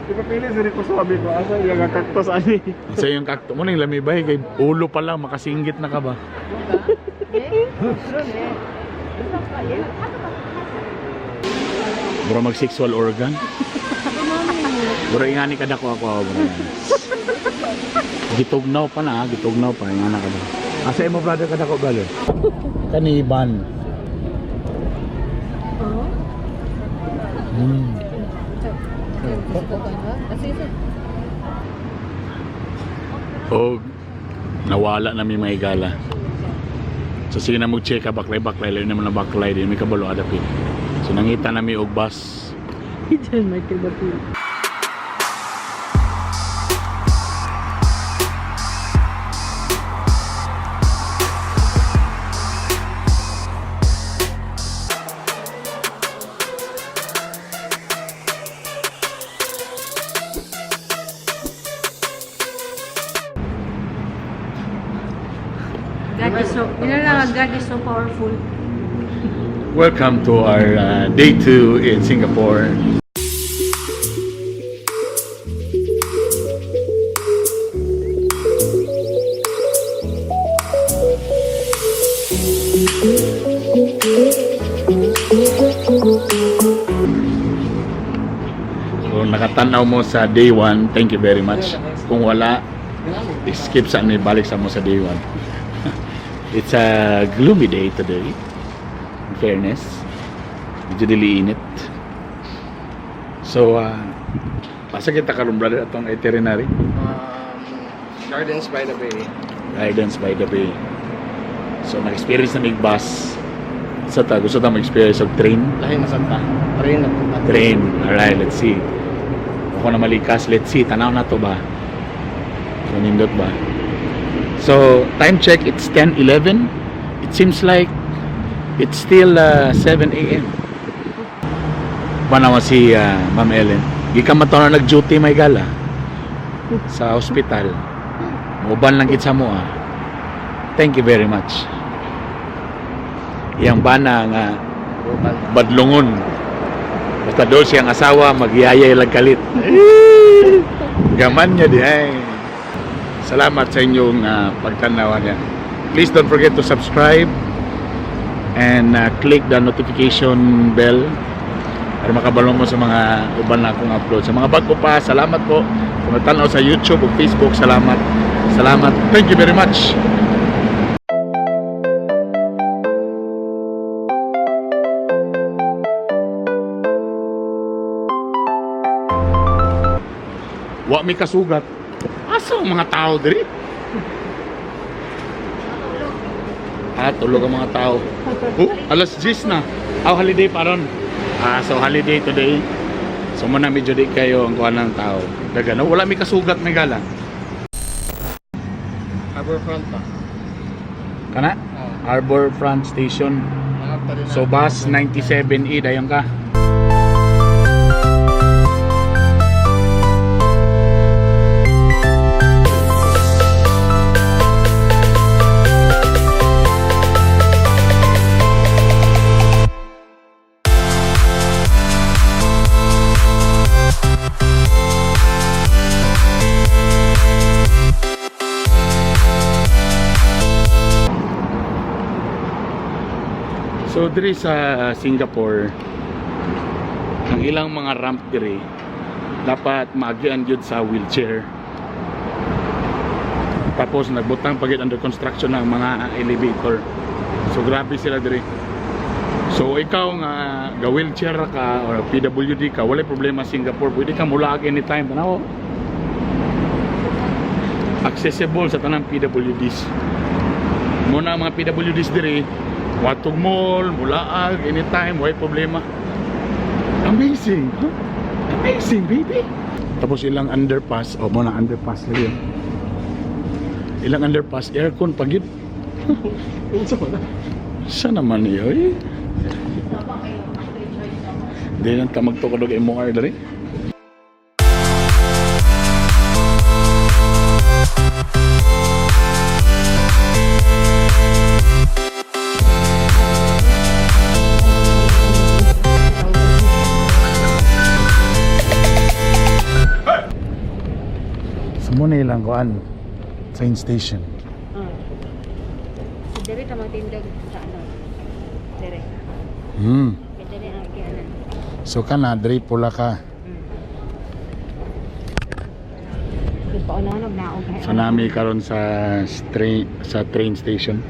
Ipapili sa ko sabi ko, asa yung kaktos ani. Sa yung kakto mo nang lamibay kay ulo pa lang makasinggit na ka ba? Bro mag sexual organ. Bro ingani kada ko ako bro. Gitugnaw pa na, gitugnaw pa ingana ka ba. Asa imo brother kada ko balo? Kaniban. O nawala na may maigala. So sige na mag-check ka baklay lain naman na baklay din may kabalo adapin. So nangita na may og bus. Diyan Michael Batul. God is so powerful. Welcome to our day 2 in Singapore. So nakatanaw mo sa day 1, thank you very much. Kung wala, skip sa ano, balik sa mo sa day 1. It's a gloomy day today, in fairness. Medyo diliinit. So, pasa kita karon brother atong itinerary? Gardens by the Bay. Gardens by the Bay. So, nag-experience na may bus. Sa ta, gusto ta mag-experience of train? Lahi na santa. Train na punta. Train. Alright, let's see. Ako na malikas, let's see. Tanaw na to ba? So, nindot ba? So, time check, it's 10:11. It seems like it's still 7 a.m. Panawa si Ma'am Ellen. Gikan man na nag-duty may gala sa hospital. Uban lang kitsa mo ah. Thank you very much. Yang bana nga badlungon. Basta doon siyang asawa, magyayay lang kalit. Gaman niya di ay. Salamat sa inyong pagtanaw niya. Please don't forget to subscribe and click the notification bell para makabalo mo sa mga uban na akong upload. Sa mga bago pa, salamat po. Kung natanaw sa YouTube o Facebook, salamat. Salamat. Thank you very much. Wa may kasugat. Asa ang mga tao diri? Tulog ang mga tao. Alas 10 na. Holiday pa ron. So holiday today. So muna medyo di kayo ang kuha ng tao. Dagano, wala may kasugat may gala. Harbourfront pa. Kana? Harbourfront Station. So bus 97E, dayon ka. So diri sa Singapore, ang ilang mga ramp diri dapat maagian gyud sa wheelchair. Tapos nagbutang pagit under construction ng mga elevator. So grabe sila diri. So ikaw nga ga wheelchair ka or PWD ka, wala problema sa Singapore, pwede ka mulag anytime. Tanaw. Accessible sa tanang PWDs. Muna mga PWDs diri watog mall, mulaag, anytime, why problema. Amazing, huh? Amazing, baby. Tapos ilang underpass, muna underpass na yun. Ilang underpass, aircon pagid. Sa naman yun, Hindi lang ka magtukod og MOR dali. Muna ilang kuan train station. So, dire ka magtindog sa ano? Dire. Kaya dire ang kianan. So kana diri pula ka. Paunanog na og. So nami karon sa train station.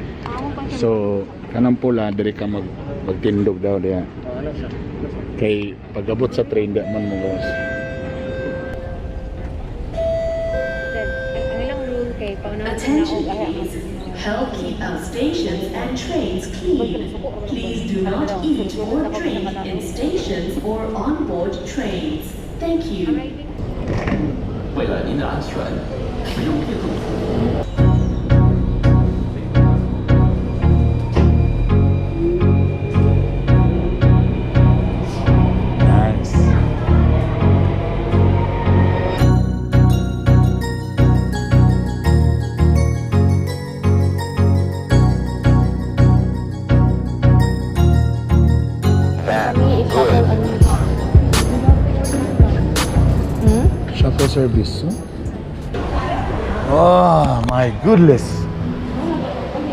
So kanang pula diri ka magtindog daw diha. Kay pagabot sa train di man mo gawas. Ang ilang rule kay paunanog na og. Attention please. Help keep our stations and trains clean. Please do not eat or drink in stations or on board trains. Thank you. 为了您的安全，使用电动服务。 Nice. Shuttle service. Oh my goodness.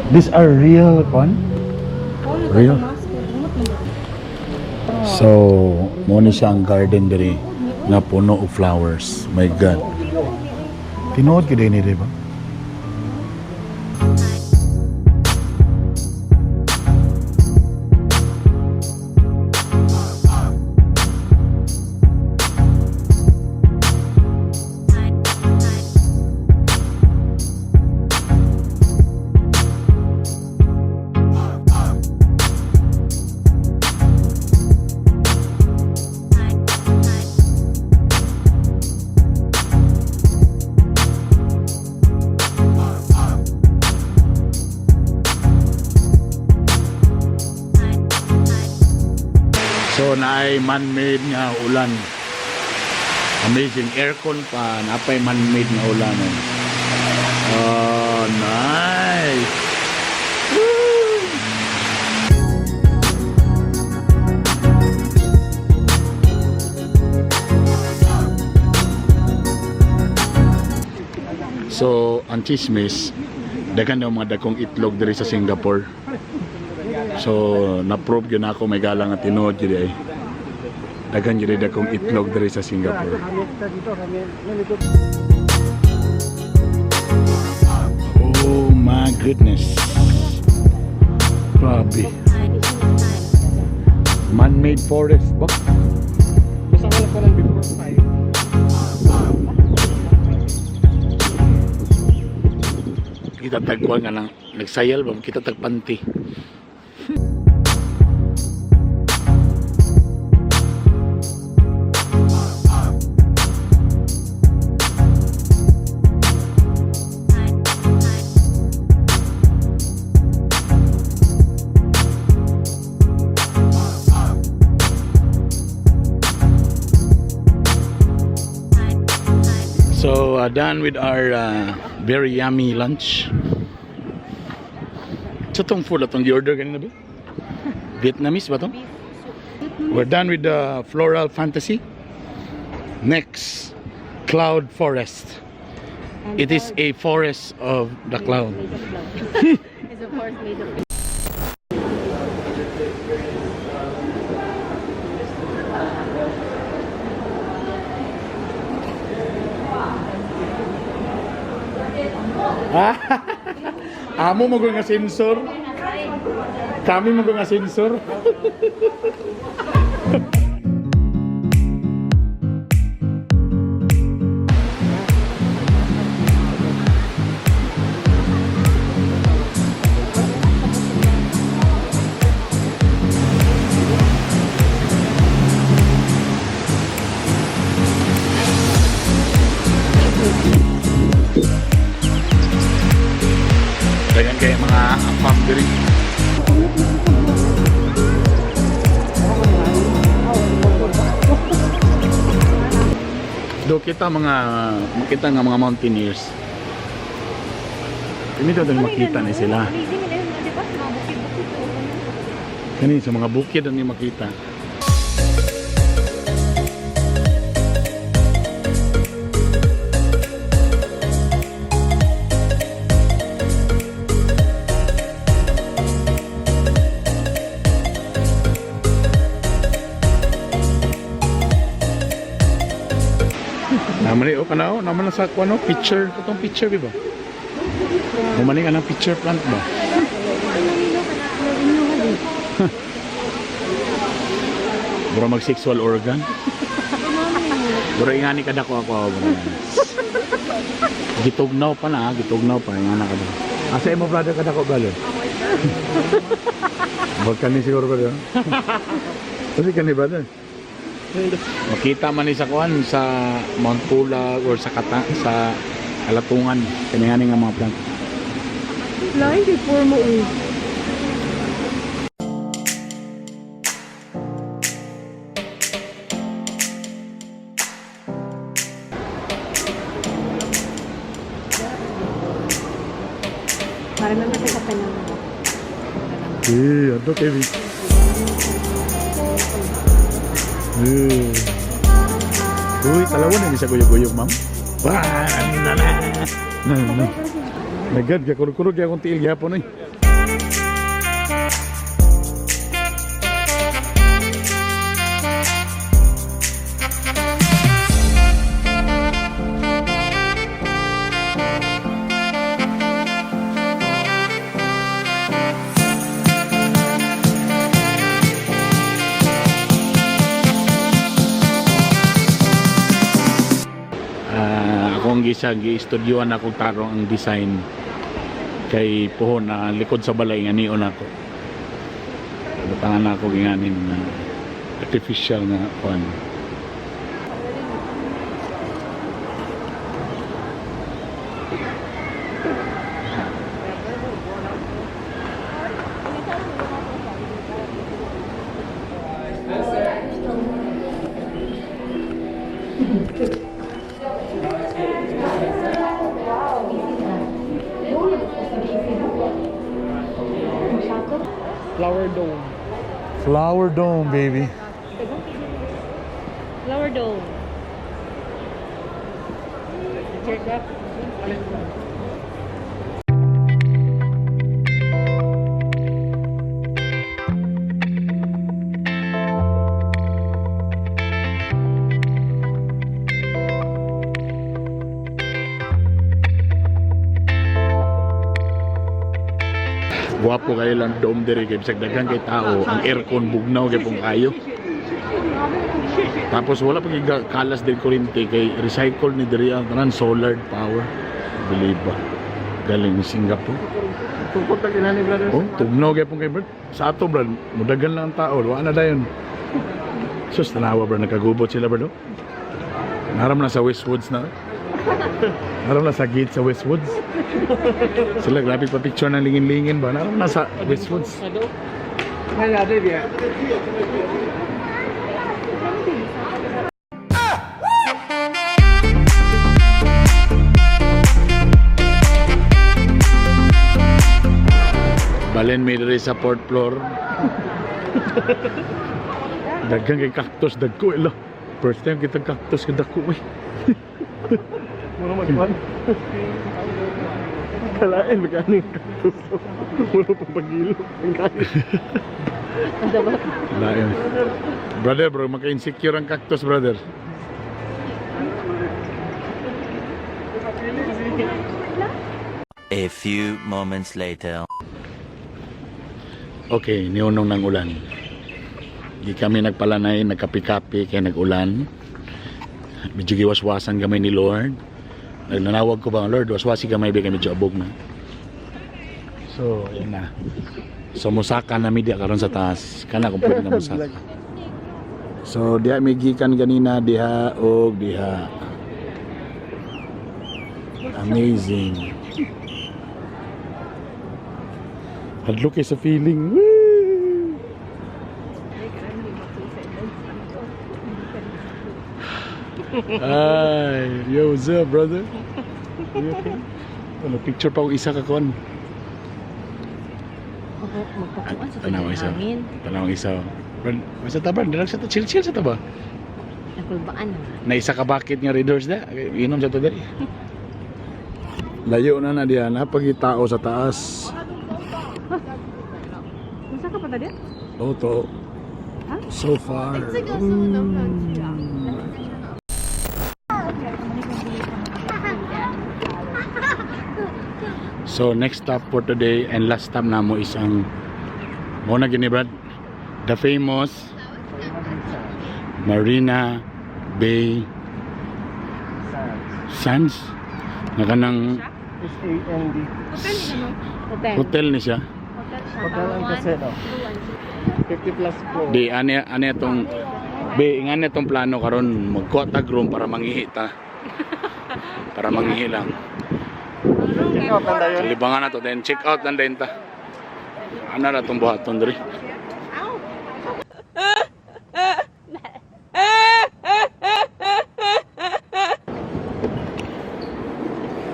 These are real one? Real? So, mo ni siya ang garden diri na puno og flowers. My God. Tinuod gyud ni di ba? So naay man-made nga ulan. Amazing aircon pa, napay man-made nga ulan. Oh, nice. Woo! So, ang chismis, daghan daw mga dagkong itlog diri sa Singapore. So, na-prove yun ako may galang at tinuod yun ay. Dagan yun akong itlog diri sa Singapore. Oh my goodness. Grabe. Man-made forest ba? Basta wala pa lang before 5. Kita tagkuhan nga lang. Nagsayal ba? Kita tagpanti. So done with our very yummy lunch. Sa tong food atong gi-order kanina ba? Vietnamese ba to? We're done with the floral fantasy. Next, cloud forest. It is a forest of the cloud. It's a forest made of. Amo mo nga sensor. Kami mo nga sensor. Dagan kay mga farm diri. Do kita makita nga mga mountaineers. Kini daw makita ni sila. Kani sa mga bukid ang makita. Naman ni, kana naman na sa ano, picture, katong picture ba? Umani ka ng picture plant ba? Bro mag sexual organ. Bro ingani kada ko ako bro. Gitugnaw pa na, gitugnaw pa ingana ka ba. Asa mo brother kada ko brother? Wag ka ni siguro brother. Kasi ka ni brother. Makita man ni sa kuan sa Mount Pulag or sa Kalatungan kaningani nga mga plant. Lain kay forma eh. Para naman sa katanang. Ato Kevin. Uy, talawan na sa kuyog-kuyog, ma'am. Nagad ka, kurug-kurug ka akong tiil gihapon eh. Akong gi-studyoan akong tarong ang design kay puhon na likod sa balay nga niyon ako. Butangan ako ginganin na artificial nga kuan. Flower dome. Flower dome, baby. Flower dome. Check that. Guwapo kayo lang dome diri kay bisag daghan kay tao, ang aircon bugnaw kay pong kayo. Tapos wala pag kalas din kuryente kay recycle ni diri ang tanan solar power. Believe ba? Galing ni Singapore. Tungkol na kinani brother. Oh, tugnaw kay pong kay Brad. Sa ato brad, mudagan lang ang tao, wa na dayon. Sus tanawa brad, nagkagubot sila brad. Naram na sa Westwoods na. Naram na sa gate sa Westwoods. Sila grabe pa picture ng lingin-lingin ba? Naram na sa Westwoods. Ay, ate dia. Balen may diri sa fourth floor. Dagang kay cactus dagko ila. First time kita cactus kay dagko eh. Muna magpan. Kalain magkano yung cactus. Muna pa pagilo. Ang kaya. Lain. Brother bro, maka-insecure ang cactus brother. A few moments later. Okay, niunong ng ulan. Di kami nagpalanay, nagkapi-kapi kaya nag-ulan. Medyo giwaswasan kami ni Lord. Nagnanawag ko ba, Lord, waswasi kami, kami medyo abog na. So, yun na. So, musaka na media karon sa taas. Kana kung pwede na musaka. So, diha may gikan ganina, diha o diha. Amazing. Hadlo kay sa feeling. Woo! Ay, yo, what's up, brother? Ano, picture pa ko isa ka kon. Magpakuan sa Tanaw isa. hangin. Tanaw isa. Brad, basta taban, dirang sa chill-chill sa taba. Nagkulbaan na. Na isa ka bakit nga readers da. Inom sa to dali. Layo na diyan, napagitao sa taas. Masa ka pa tadi? Oh, to. So far. So next stop for today and last stop namo is ang muna gini Brad, the famous Marina Bay Sands nga kanang S-A-N-D. Hotel. hotel ni siya. Hotel ang kasino. 50 plus po. Di ani itong ingani itong plano karon magkuha tag room para mangihi ta. Para mangihi lang. Check out ang dayon. Libangan na to then check out lang din ta. Ano na itong buhaton diri?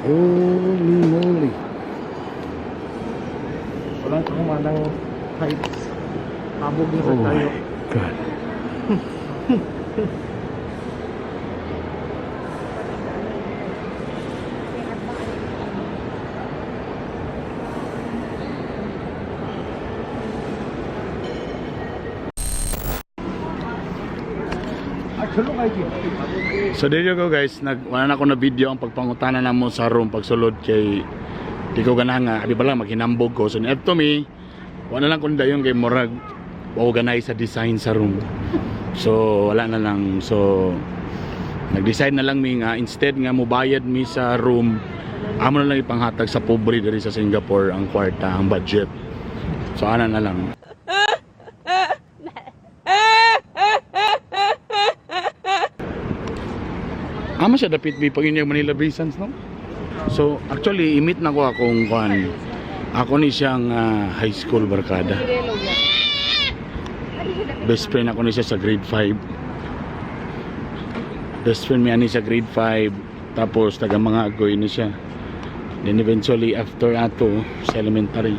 Holy moly. Walang kumanang heights. Habog na sa Oh tayo. my God. So there you go guys, wala na ako na video ang pagpangutana na mo sa room pagsulod kay di ko ganahan nga, abi pala maghinambog ko. So to me, wala lang kung dayon kay murag organize sa design sa room. So wala na lang. So nag-decide na lang mi nga instead nga mubayad mi sa room, amo na lang ipanghatag sa pobre diri sa Singapore ang kwarta, ang budget. So ana na lang. Ama siya dapit mi pag inyong Manila Bay Sands, no? So actually imit na ko akong kuan. Ako ni siyang high school barkada. Best friend ako ni siya sa grade 5. Best friend mi ani sa grade 5. Tapos taga mga agoy ni siya. Then eventually after ato sa elementary,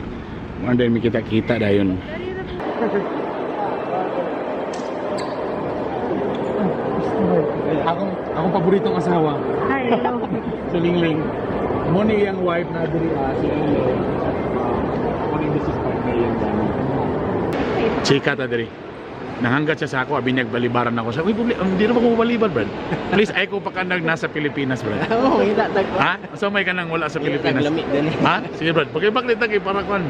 one day mi kita-kita dayon. Akong paboritong asawa. Hi, hello. Si Lingling. Mo ni yang wife na diri si Lingling. Ako ni Mrs. Partner yan. Chika ta diri. Nahanggat siya sa ako, abi nagbalibaran ako. Sabi, hindi na ako balibar, Brad. Please, ay ko pa ka nasa Pilipinas, Brad. Oo, hila tag. Ha? So may ka nang wala sa Pilipinas? Ha? Sige, Brad. Pakibaklit lagi para kuan.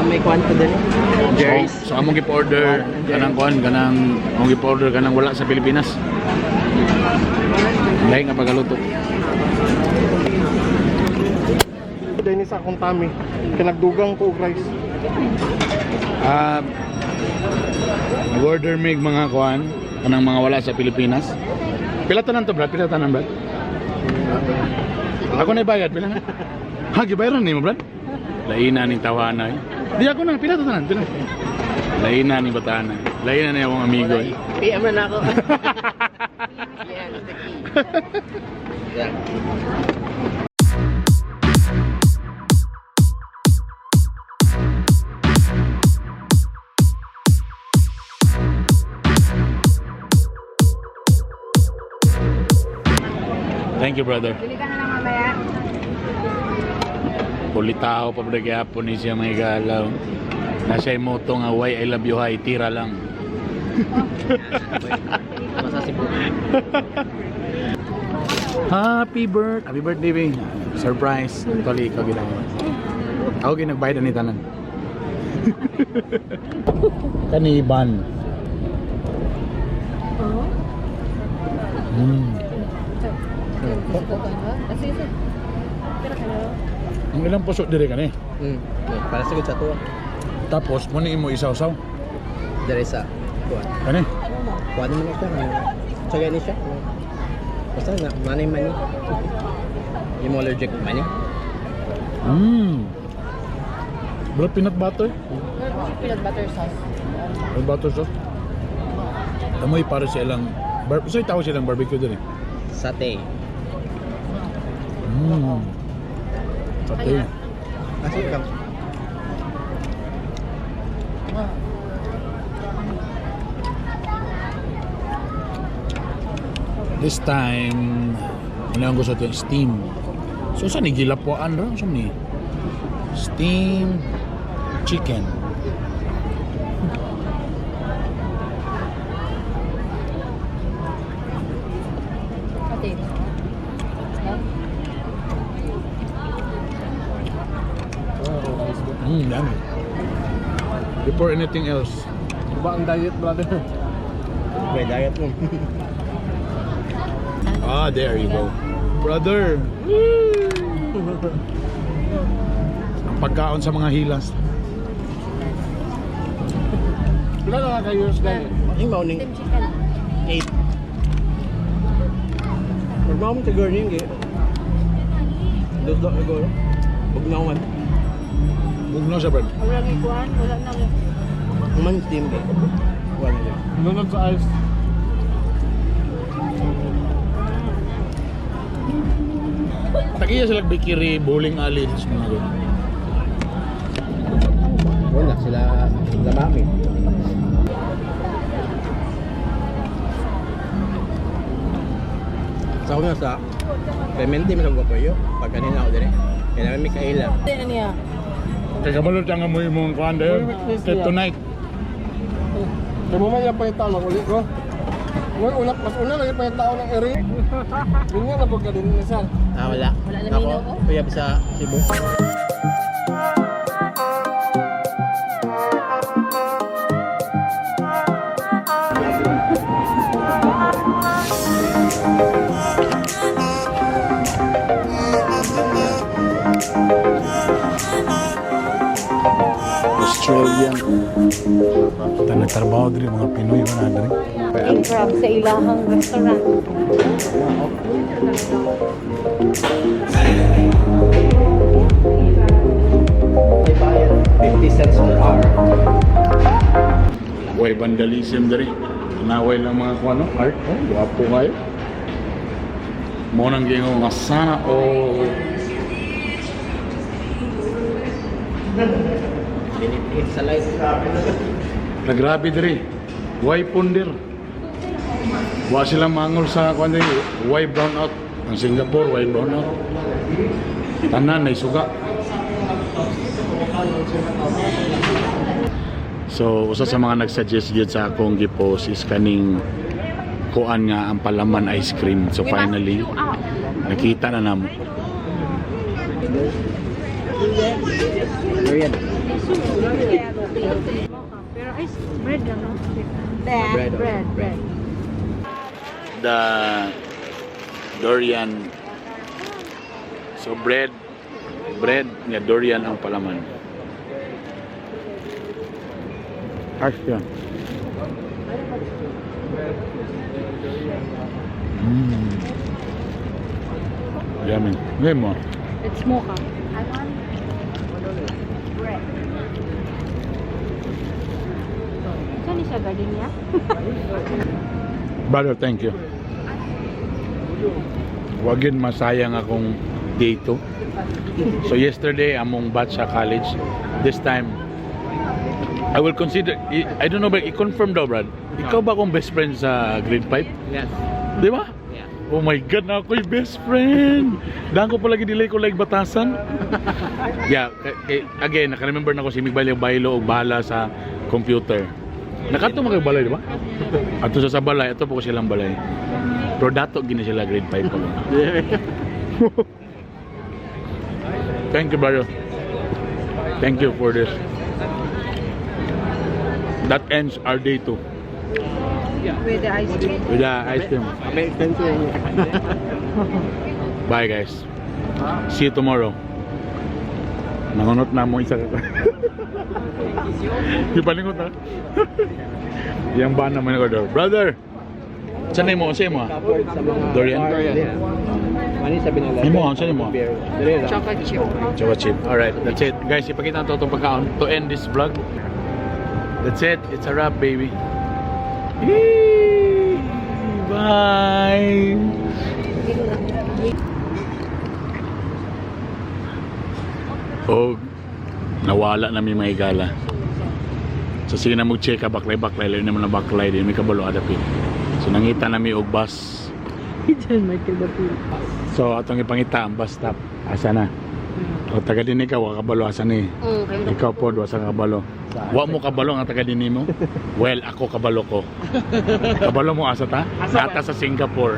May kwanto din. So among gi-order kanang kuan, kanang among gi-order kanang wala sa Pilipinas. Lain nga pagaluto. Dahil sa akong tummy, kinagdugang ko og rice. Nag-order mig mga kuan kanang mga wala sa Pilipinas. Pila tanan to, Brad? Pila tanan, Brad? Ako na bayad, pila na? Ha, gibayaran ni mo, Brad? Laina ning tawana. Di ako na, pila tanan, pila. Laina ni batana. Laina ni akong amigo. PM na ako. Thank you, brother. Bili ka na lang mamaya. Pulitao pa ba gyapon ni siya may galaw. Nasa moto nga why I love you hi, tira lang. Happy birthday, baby. Surprise. Actually, ikaw ginawa. Ako ginagbayad ni tanan. Kaniban. Ang ilang puso dire ka ni. Para sa sa tuwa. Tapos mo ni mo isaw-saw. Dire sa kuan. Kani? Kuan mo na siya. Sagay ni siya. Basta na manay mani. Yung allergic mani. Bro, peanut butter? Peanut butter sauce. Peanut butter sauce? Amoy para silang so tawag silang barbecue dire. Sate. Sate. Asik lang. This time, ano yung gusto ito? Steam. So, saan ni gilapuan rin? Saan ni? Steam chicken. Ate. Dami. Before anything else. Ba ang diet, brother? May diet mo. Ah, there you go. Brother! Ang pagkaon sa mga hilas. Wala na kayo sa yung morning. Steam chicken. 8. Pag mo sa gardening, doon doon ako. Huwag na uman. Huwag na siya, Brad. Wala nang ikuan, wala nang... Uman steam ka. Wala na. Nunod sa ice. Takiya sila bikiri, bowling alley. Wala sila mami. Sa una sa Clemente masang ko yo pag kanina ako dire. Kaya namin Mikaela. Ano niya? Kaya kabalot ang amoy mong kuhan dahil. Tonight. Kaya mo man yung pangitao ng uli ko. Mas una lang yung pangitao ng eri. Yun nga na pagka din na saan. Wala. Wala na Ako, minaw ko? kuya sa Cebu. Australian. Kita nagtrabaho diri mga Pinoy ba na diri? King crab sa ilahang restaurant. May bayad 50 cents per hour. Way vandalism diri. Naway lang mga kuano, art. Oh, guwapo kayo. Mo nang gingo nga sana o Binibigit sa light. nagrabe diri. Way pundir. Wa sila mangol sa kuan diri. Way brown out. Ang Singapore way brown out. Tanan nay suga. So, usa sa mga nag-suggest gyud sa akong gi-post is kaning kuan nga ang palaman ice cream. So finally, nakita na namo. Period. Pero ice bread lang, no? Bread. The durian. So bread nga durian ang palaman. Harsh yan. Yummy. Ngayon mo. It's mocha. I want bread. Saan siya gardenia? Brother, thank you. Wagin masayang akong day 2. So yesterday among batch sa college. This time I will consider, I don't know but i-confirm daw, Brad. Ikaw ba akong best friend sa grade 5? Yes. Di ba? Yeah. Oh my God, na ako'y best friend. Dahil ko palagi delay ko like batasan. Yeah, again, naka-remember na ko si Migbalyo Baylo o Bala sa computer. Nakato mo kayo balay, di ba? Ato sa balay, ito po ko silang balay. Pero dato gini sila grade 5 pa. Thank you, brother. Thank you for this. That ends our day 2. With the ice cream. With the ice cream. May extension. Bye guys. See you tomorrow. Nangunot na mo isa ka. Ipalingot na. Yang ba naman ako, brother. Saan mo? Saan mo? Durian? Mani sabi nila. Imo, saan mo? Chocolate chip. Chocolate chip. Alright, that's it. Guys, ipakita natin itong pagkaon to end this vlog. That's it. It's a wrap, baby. Yay! Bye! O, nawala na may mga igala. So, sige na mag-check ka, baklay-baklay. Layo naman na baklay din. May kabalo adapin. So, nangita na may og bus. John Michael Bapil. So atong ipangita ang bus stop. Asa na? O taga din ikaw wa kabalo asa ni. Ikaw po asa ka kabalo. Wa mo kabalo ang taga din mo? Well, ako kabalo ko. Kabalo mo asa ta? Ata sa Singapore.